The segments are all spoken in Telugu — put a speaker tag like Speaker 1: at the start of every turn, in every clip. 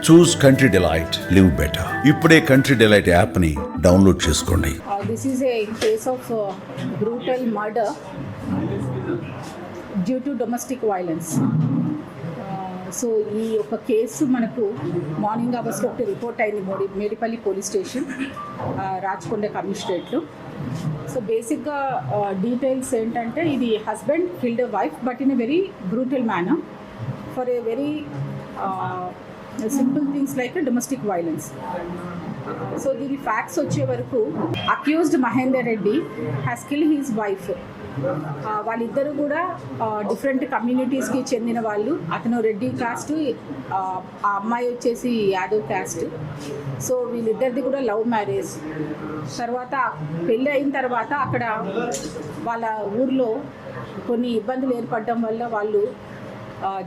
Speaker 1: చూస్ కంట్రీ డిలైట్, లివ్ బెటర్. ఇప్పుడే కంట్రీ డిలైట్ యాప్ ని డౌన్లోడ్ చేసుకోండి.
Speaker 2: This is a case of brutal murder due to domestic violence. So ఈ యొక్క కేసు మనకు మార్నింగ్ అవర్స్లో ఒకటి రిపోర్ట్ అయింది మేడిపల్లి పోలీస్ స్టేషన్, రాచకొండ కమిషనరేట్లో. సో బేసిక్గా డీటెయిల్స్ ఏంటంటే, ఇది husband killed a wife but in a very brutal manner for a very simple things like domestic violence. So దీని ఫ్యాక్ట్స్ వచ్చే వరకు accused Mahender Reddy has killed his wife. వాళ్ళిద్దరు కూడా డిఫరెంట్ కమ్యూనిటీస్కి చెందిన వాళ్ళు. అతను రెడ్డి కాస్ట్, ఆ అమ్మాయి వచ్చేసి యాదవ్ కాస్ట్. సో వీళ్ళిద్దరిది కూడా లవ్ మ్యారేజ్. తర్వాత పెళ్ళి అయిన తర్వాత అక్కడ వాళ్ళ ఊర్లో కొన్ని ఇబ్బందులు ఏర్పడడం వల్ల వాళ్ళు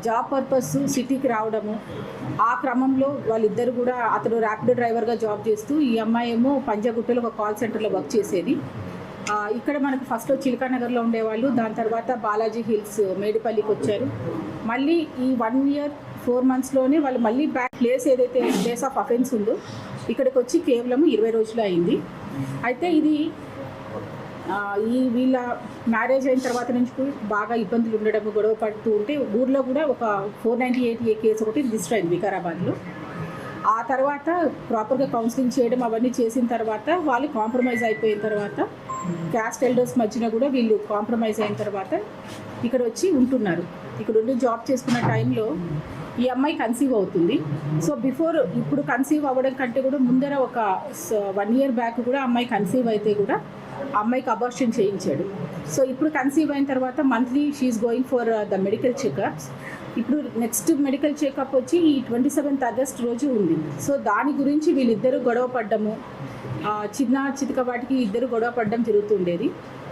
Speaker 2: జాబ్ పర్పస్ సిటీకి రావడము. ఆ క్రమంలో వాళ్ళిద్దరు కూడా, అతను ర్యాపిడో డ్రైవర్గా జాబ్ చేస్తూ, ఈ అమ్మాయి ఏమో పంజాగుట్టలో ఒక కాల్ సెంటర్లో వర్క్ చేసేది. ఇక్కడ మనకు ఫస్ట్లో చిలకానగర్లో ఉండేవాళ్ళు, దాని తర్వాత బాలాజీ హిల్స్ మేడిపల్లికి వచ్చారు. మళ్ళీ ఈ 1 year 4 monthsలోనే వాళ్ళు మళ్ళీ బ్యాక్ ప్లేస్ ఏదైతే ప్లేస్ ఆఫ్ అఫెన్స్ ఉందో ఇక్కడికి వచ్చి కేవలం 20 రోజులు అయింది. అయితే ఇది వీళ్ళ మ్యారేజ్ అయిన తర్వాత నుంచి బాగా ఇబ్బందులు ఉండడం, గొడవ పడుతూ ఉంటే ఊర్లో కూడా ఒక 498A కేసు ఒకటి రిజిస్టర్ అయింది వికారాబాద్లో. ఆ తర్వాత ప్రాపర్గా కౌన్సిలింగ్ చేయడం అవన్నీ చేసిన తర్వాత వాళ్ళు కాంప్రమైజ్ అయిపోయిన తర్వాత, క్యాస్ట్ ఎల్డర్స్ మధ్యన కూడా వీళ్ళు కాంప్రమైజ్ అయిన తర్వాత ఇక్కడ వచ్చి ఉంటున్నారు. ఇక్కడ ఉండి జాబ్ చేసుకున్న టైంలో ఈ అమ్మాయి కన్సీవ్ అవుతుంది. సో ఇప్పుడు కన్సీవ్ అవ్వడం కంటే కూడా ముందర ఒక 1 year బ్యాక్ కూడా అమ్మాయి కన్సీవ్ అయితే కూడా అమ్మాయికి అబార్షన్ చేయించాడు. సో ఇప్పుడు కన్సీవ్ అయిన తర్వాత monthly she is going for the medical checkups. ఇప్పుడు నెక్స్ట్ మెడికల్ చెకప్ వచ్చి ఈ 27th August రోజు ఉంది. సో దాని గురించి వీళ్ళిద్దరూ గొడవ పడ్డము, చిన్న చితక వాటికి ఇద్దరు గొడవ పడ్డం జరుగుతుండేది.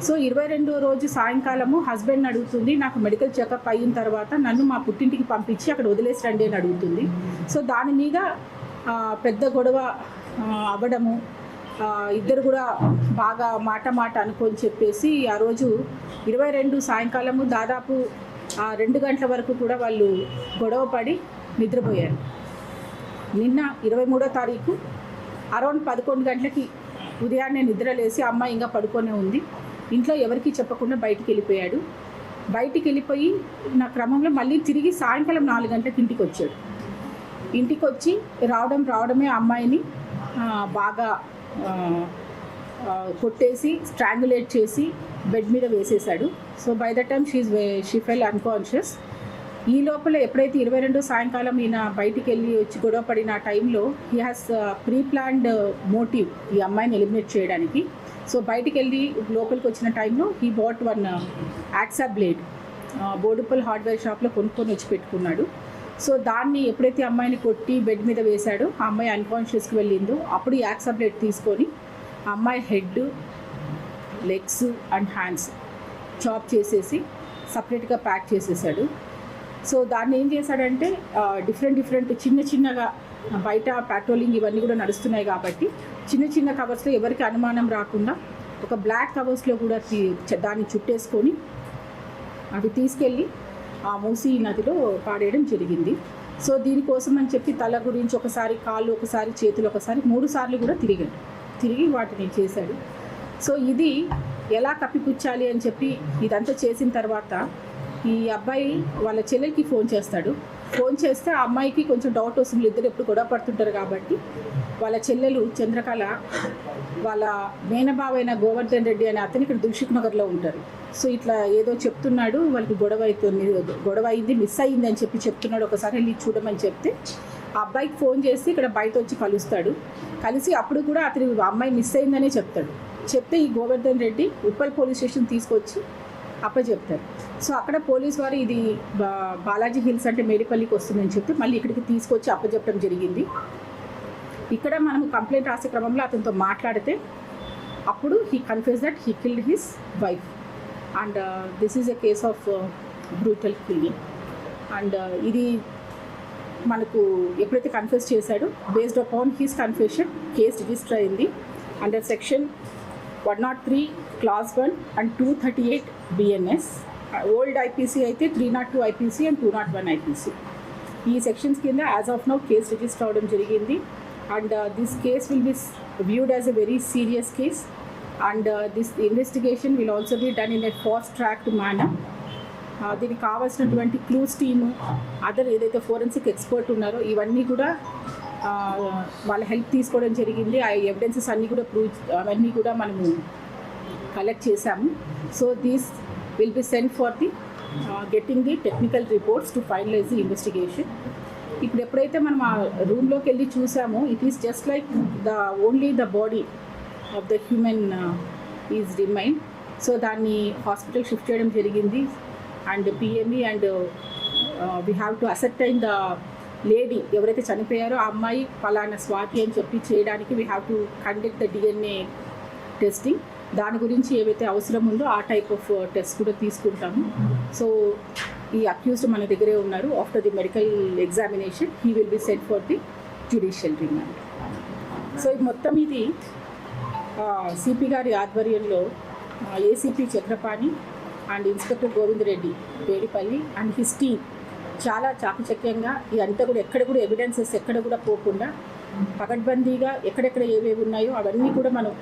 Speaker 2: సో 22వ రోజు సాయంకాలము హస్బెండ్ అడుగుతుంది, నాకు మెడికల్ చెకప్ అయిన తర్వాత నన్ను మా పుట్టింటికి పంపించి అక్కడ వదిలేసి రండి అని అడుగుతుంది. సో దాని మీద పెద్ద గొడవ అవ్వడము, ఇద్దరు కూడా బాగా మాట అనుకొని చెప్పేసి ఆ రోజు 22 సాయంకాలము దాదాపు 2 గంటల వరకు కూడా వాళ్ళు గొడవ పడి నిద్రపోయారు. నిన్న 23వ తారీఖు అరౌండ్ 11 గంటలకి ఉదయాన్నే నిద్రలేసి అమ్మాయి ఇంకా పడుకొనే ఉంది. ఇంట్లో ఎవరికీ చెప్పకుండా బయటికి వెళ్ళిపోయాడు. బయటికి వెళ్ళిపోయి నా క్రమంలో మళ్ళీ తిరిగి సాయంకాలం 4 గంటలకు ఇంటికి వచ్చాడు. ఇంటికి వచ్చి రావడమే అమ్మాయిని బాగా కొట్టేసి స్ట్రాంగులేట్ చేసి బెడ్ మీద వేసేసాడు. So by the time she full unconscious. ఈ లోపల ఎప్పుడైతే 22 సాయంకాలం ఈయన బయటికి వెళ్ళి వచ్చి గొడవ పడిన టైంలో he has pre planned motive ఈ అమ్మాయిని ఎలిమినేట్ చేయడానికి. సో బయటికి వెళ్ళి లోపలికి వచ్చిన టైంలో he bought 1 hacksaw blade Boduppal hardware షాప్లో కొనుక్కొని వచ్చి పెట్టుకున్నాడు. సో దాన్ని ఎప్పుడైతే అమ్మాయిని కొట్టి బెడ్ మీద వేశాడో, ఆ అమ్మాయి అన్కాన్షియస్కి వెళ్ళిందో, అప్పుడు ఈ యాక్సా బ్లేడ్ తీసుకొని ఆ అమ్మాయి head, legs and hands chop చేసేసి సపరేట్గా ప్యాక్ చేసేసాడు. సో దాన్ని ఏం చేశాడంటే డిఫరెంట్ చిన్నగా బయట పెట్రోలింగ్ ఇవన్నీ కూడా నడుస్తున్నాయి కాబట్టి చిన్న కవర్స్లో ఎవరికి అనుమానం రాకుండా ఒక బ్లాక్ కవర్స్లో కూడా దాన్ని చుట్టేసుకొని అవి తీసుకెళ్ళి ఆ మూసీ నదిలో పాడేయడం జరిగింది. సో దీనికోసం అని చెప్పి తల గురించి ఒకసారి, కాళ్ళు ఒకసారి, చేతులు ఒకసారి, 3 సార్లు కూడా తిరిగి వాటిని చేశాడు. సో ఇది ఎలా కప్పిపుచ్చాలి అని చెప్పి ఇదంతా చేసిన తర్వాత ఈ అబ్బాయి వాళ్ళ చెల్లెలకి ఫోన్ చేస్తాడు. ఫోన్ చేస్తే ఆ అమ్మాయికి కొంచెం డౌట్ వస్తుంది, ఇద్దరు ఎప్పుడు గొడవ పడుతుంటారు కాబట్టి. వాళ్ళ చెల్లెలు చంద్రకళ వాళ్ళ మేనబావైన గోవర్ధన్ రెడ్డి అనే అతను ఇక్కడ దిల్షుక్ నగర్లో ఉంటారు. సో ఇట్లా ఏదో చెప్తున్నాడు, వాళ్ళకి గొడవ అయింది, మిస్ అయ్యింది అని చెప్పి చెప్తున్నాడు, ఒకసారి వెళ్ళి చూడమని చెప్తే ఆ అబ్బాయికి ఫోన్ చేసి ఇక్కడ బయట వచ్చి కలుస్తాడు. కలిసి అప్పుడు కూడా అతని అమ్మాయి మిస్ అయిందనే చెప్తే ఈ గోవర్ధన్ రెడ్డి ఉప్పల్ పోలీస్ స్టేషన్ తీసుకొచ్చి అప్పచెప్తారు. సో అక్కడ పోలీస్ వారు ఇది బాలాజీ హిల్స్ అంటే మేడిపల్లికి వస్తుందని చెప్పి మళ్ళీ ఇక్కడికి తీసుకొచ్చి అప్పచెప్పడం జరిగింది. ఇక్కడ మనం కంప్లైంట్ రాసే క్రమంలో అతనితో మాట్లాడితే అప్పుడు he confess that he killed his wife and this is a case of brutal killing. And ఇది మనకు ఎప్పుడైతే కన్ఫెస్ చేశాడో based upon his confession case register అయింది under section 103 Clause 1 and 238 BNS. Old IPC అయితే 302 IPC అండ్ 201 IPC. ఈ సెక్షన్స్ కింద as of now case register అవ్వడం జరిగింది. And this case will be viewed as a very serious case, and this investigation will also be done in a fast tracked manner. దీనికి కావాల్సినటువంటి క్లూస్ టీము, అదర్ ఏదైతే ఫోరెన్సిక్ ఎక్స్పర్ట్ ఉన్నారో ఇవన్నీ కూడా వాళ్ళ హెల్ప్ తీసుకోవడం జరిగింది. ఆ ఎవిడెన్సెస్ అన్నీ కూడా అవన్నీ కూడా మనము కలెక్ట్ చేశాము. So these will be send for the getting the technical reports to finalise the investigation. ఇప్పుడు ఎప్పుడైతే మనం ఆ రూమ్లోకి వెళ్ళి చూసామో it is just like only the body of the human is remind. So దాన్ని హాస్పిటల్ షిఫ్ట్ చేయడం జరిగింది. And PME and we have to ascertain the lady ఎవరైతే చనిపోయారో ఆ అమ్మాయి ఫలానా స్వాతి అని చెప్పి చేయడానికి we have to conduct the DNA testing. దాని గురించి ఏవైతే అవసరం ఉందో ఆ టైప్ ఆఫ్ టెస్ట్ కూడా తీసుకుంటాము. సో ఈ అక్యూజ్డ్ మన దగ్గరే ఉన్నారు. After the medical examination he will be sent for the judicial remand. So మొత్తం ఇది సిపి గారి ఆధ్వర్యంలో ACP Chakrapani and inspector Govind Reddy Pedipally and his team చాలా చాకచక్యంగా ఇదంతా కూడా ఎక్కడ కూడా ఎవిడెన్సెస్ ఎక్కడ కూడా పోకుండా పకడ్బందీగా ఎక్కడెక్కడ ఏవేవి ఉన్నాయో అవన్నీ కూడా మనం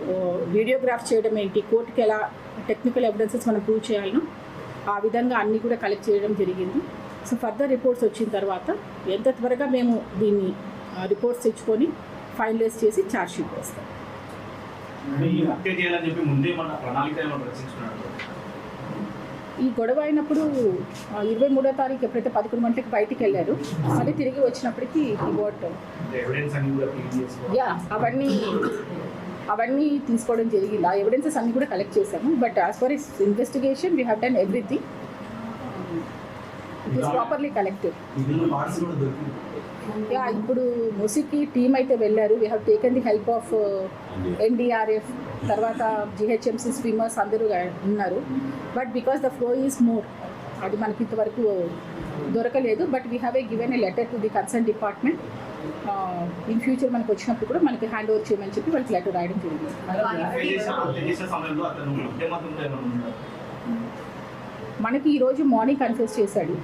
Speaker 2: వీడియోగ్రాఫ్ చేయడం ఏంటి, కోర్టుకి ఎలా టెక్నికల్ ఎవిడెన్సెస్ మనం ప్రూవ్ చేయాలనో ఆ విధంగా అన్నీ కూడా కలెక్ట్ చేయడం జరిగింది. సో ఫర్దర్ రిపోర్ట్స్ వచ్చిన తర్వాత ఎంత త్వరగా మేము దీన్ని రిపోర్ట్స్ తెచ్చుకొని ఫైనలైజ్ చేసి ఛార్జ్ షీట్ వేస్తాం. ఈ గొడవ అయినప్పుడు 23వ తారీఖు ఎప్పుడైతే 11 గంటలకు బయటికి వెళ్ళారు, మళ్ళీ తిరిగి వచ్చినప్పటికీ అవన్నీ తీసుకోవడం జరిగింది. ఆ ఎవిడెన్సెస్ అన్నీ కూడా కలెక్ట్ చేశాము. But as for is investigation we have done everything. It is properly collected. ఇప్పుడు ముసికి టీమ్ అయితే వెళ్ళారు. We have taken the help of NDRF, తర్వాత జిహెచ్ఎంసీ స్విమ్మర్స్ అందరూ ఉన్నారు. But because the flow is more, అది మనకి ఇంతవరకు దొరకలేదు. But we have given a letter to the concern department. In future మనకు వచ్చినప్పుడు కూడా మనకి హ్యాండ్ ఓవర్ చేయమని చెప్పి వాళ్ళకి లెటర్ రాయడం జరిగింది. మనకి ఈరోజు మార్నింగ్ కన్ఫ్యూజ్ చేశాడు.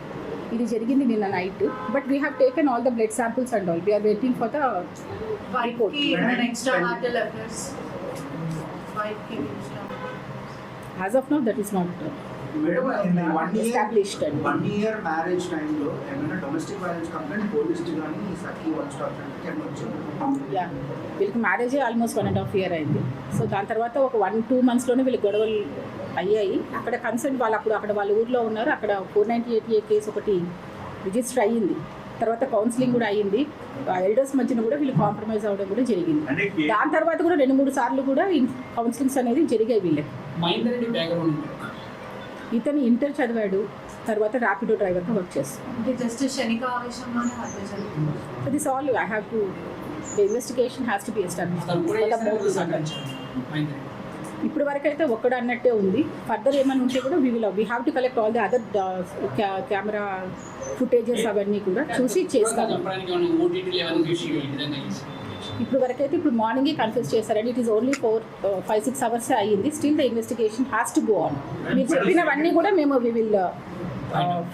Speaker 2: ఇది జరిగింది నిన్న night. But we have taken all the blood samples and all. We are waiting for the report. As of now, that is not established.
Speaker 3: 1 year marriage time lo emana domestic violence complaint police ki gaani saki one stop center ki
Speaker 2: yeah, వీళ్ళకి మ్యారేజ్ ఆల్మోస్ట్ 1.5 year అయింది. సో దాని తర్వాత ఒక 1-2 monthsలోనే వీళ్ళకి గొడవలు అయ్యాయి. అక్కడ కన్సర్న్ వాళ్ళు అక్కడ వాళ్ళ ఊర్లో ఉన్నారు. అక్కడ 498A కేసు ఒకటి రిజిస్టర్ అయ్యింది. తర్వాత కౌన్సిలింగ్ కూడా అయ్యింది. ఎల్డర్స్ మధ్యన కూడా వీళ్ళు కాంప్రమైజ్ అవ్వడం కూడా జరిగింది. దాని తర్వాత కూడా 2-3 సార్లు కూడా కౌన్సిలింగ్స్ అనేది జరిగాయి వీళ్ళకి. ఇతను ఇంటర్ చదివాడు, తర్వాత ర్యాపిడో డ్రైవర్గా వర్క్ చేస్తాడు. This all I have to the investigation has to be established. ఇప్పుడు వరకు అయితే ఒక్కడు అన్నట్టే ఉంది. ఫర్దర్ ఏమైనా ఉంటే కూడా we have to collect all the other camera footages అవన్నీ కూడా చూసి చేస్తాము. ఇప్పుడు వరకైతే ఇప్పుడు మార్నింగే కన్ఫ్యూజ్ చేశారండి. ఇట్ ఈస్ ఓన్లీ 4-5-6 hours అయ్యింది. Still the investigation has to go on. మీరు చెప్పినవన్నీ కూడా మేము we will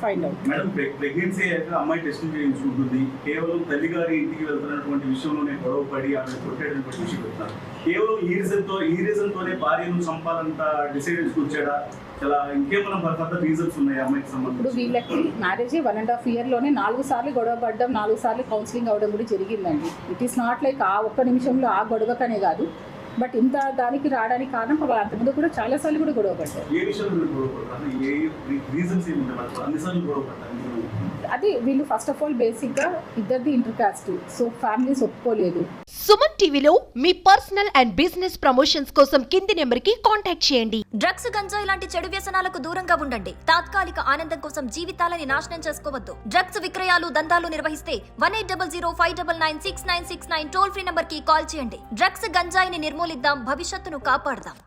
Speaker 2: find out.
Speaker 4: Madam, pregnancy అయితే అమ్మాయి టెస్టింగ్ చేయించుకుంటుంది. కేవలం తల్లి గారి ఇంటికి వెళ్తున్నటువంటి విషయంలోనే గొడవ పడి ఆమె కొట్టేటటువంటి విషయం చెప్తున్నారు. కేవలం ఈ రీజన్తోనే భార్యను చంపాలంత డిసైడ్ చేసుకొచ్చాడా? చాలా ఇంకేమైనా ఫర్దర్ రీజన్స్ ఉన్నాయి అమ్మాయికి సంబంధించి?
Speaker 2: ఇప్పుడు వీళ్ళకి మ్యారేజ్ 1.5 yearలోనే 4 సార్లు గొడవ పడ్డం, 4 సార్లు కౌన్సిలింగ్ అవ్వడం కూడా జరిగిందండి. ఇట్ ఈస్ నాట్ లైక్ ఆ ఒక్క నిమిషంలో ఆ గొడవకనే కాదు. బట్ ఇంత దానికి రావడానికి కారణం వాళ్ళు అంతకుముందు కూడా చాలాసార్లు కూడా గొడవ పడ్డారు. అది వీళ్ళు ఫస్ట్ ఆఫ్ ఆల్ బేసిక్గా ఇద్దరిది ఇంటర్ కాస్ట్, సో ఫ్యామిలీస్ ఒప్పుకోలేదు.
Speaker 5: సుమన్ టీవీలో మీ పర్సనల్ అండ్ బిజినెస్ ప్రమోషన్స్ కోసం కింది నెంబర్కి కాంటాక్ట్ చేయండి.
Speaker 6: డ్రగ్స్, గంజాయి లాంటి చెడు వ్యసనాలకు దూరంగా ఉండండి. తాత్కాలిక ఆనందం కోసం జీవితాలని నాశనం చేసుకోవద్దు. డ్రగ్స్ విక్రయాలు, దందాలు నిర్వహిస్తే 1800-599-6969 టోల్ ఫ్రీ నంబర్ కి కాల్ చేయండి. డ్రగ్స్, గంజాయిని నిర్మూలిద్దాం, భవిష్యత్తును కాపాడదాం.